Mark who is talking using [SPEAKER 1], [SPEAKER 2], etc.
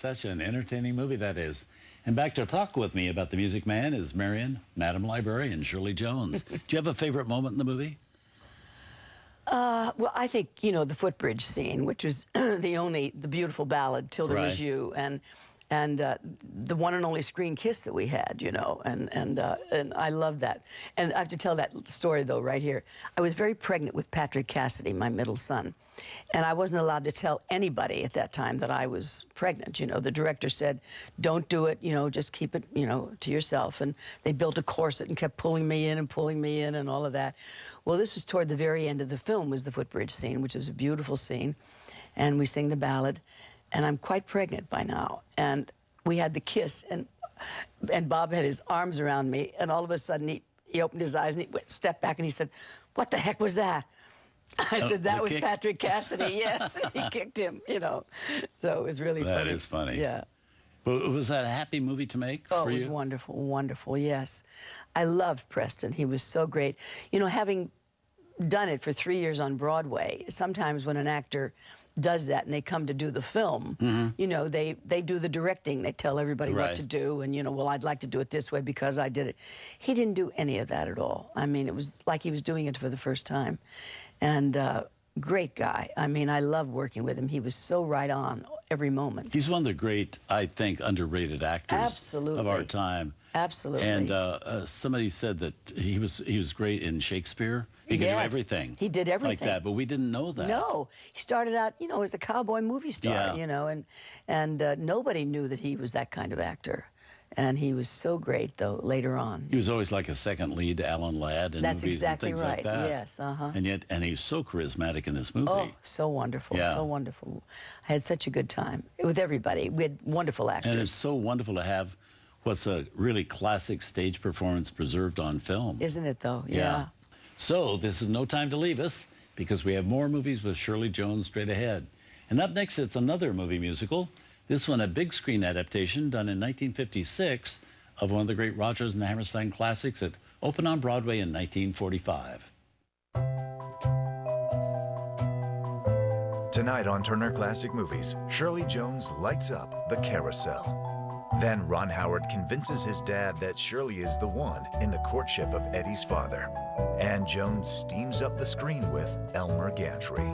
[SPEAKER 1] Such an entertaining movie that is. And back to talk with me about The Music Man is Marion, Madam Librarian, Shirley Jones. Do you have a favorite moment in the movie?
[SPEAKER 2] Well, I think, you know, the footbridge scene, which was the beautiful ballad, Till There
[SPEAKER 1] Right.
[SPEAKER 2] Was You, and the one and only screen kiss that we had, you know, and I love that. And I have to tell that story, though, right here. I was very pregnant with Patrick Cassidy, my middle son, and I wasn't allowed to tell anybody at that time that I was pregnant. You know, the director said, don't do it, you know, just keep it, you know, to yourself. And they built a corset and kept pulling me in and all of that. Well, this was toward the very end of the film, was the footbridge scene, which was a beautiful scene, and we sing the ballad. And I'm quite pregnant by now. And we had the kiss, and Bob had his arms around me, and all of a sudden he opened his eyes and he stepped back and he said, "What the heck was that?" I said, "That was Patrick Cassidy." Yes, he kicked him, you know. So it was really funny.
[SPEAKER 1] That is funny.
[SPEAKER 2] Yeah.
[SPEAKER 1] But was that a happy movie to make for you?
[SPEAKER 2] It was wonderful, wonderful, yes. I loved Preston. He was so great. You know, having done it for 3 years on Broadway, sometimes when an actor does that and they come to do the film, you know, they do the directing. They tell everybody what to do, and, you know, well, I'd like to do it this way because I did it. He didn't do any of that at all. I mean, it was like he was doing it for the first time. And great guy. I mean, I love working with him. He was so right on every moment.
[SPEAKER 1] He's one of the great, I think, underrated actors of our time.
[SPEAKER 2] Absolutely.
[SPEAKER 1] And somebody said that he was great in Shakespeare. He could do everything.
[SPEAKER 2] He did everything.
[SPEAKER 1] Like that, but we didn't know that.
[SPEAKER 2] No. He started out, you know, as a cowboy movie star, you know, and nobody knew that he was that kind of actor. And he was so great, though, later on.
[SPEAKER 1] He was always like a second lead to Alan Ladd in movies and things like that.
[SPEAKER 2] Yes,
[SPEAKER 1] And he's so charismatic in this movie.
[SPEAKER 2] Oh, so wonderful, so wonderful. I had such a good time with everybody. We had wonderful actors.
[SPEAKER 1] And it's so wonderful to have what's a really classic stage performance preserved on film.
[SPEAKER 2] Isn't it, though? Yeah.
[SPEAKER 1] So this is no time to leave us, because we have more movies with Shirley Jones straight ahead. And up next, it's another movie musical. This one a big screen adaptation done in 1956 of one of the great Rodgers and Hammerstein classics that opened on Broadway in 1945.
[SPEAKER 3] Tonight on Turner Classic Movies, Shirley Jones lights up the carousel. Then Ron Howard convinces his dad that Shirley is the one in the courtship of Eddie's father. And Jones steams up the screen with Elmer Gantry.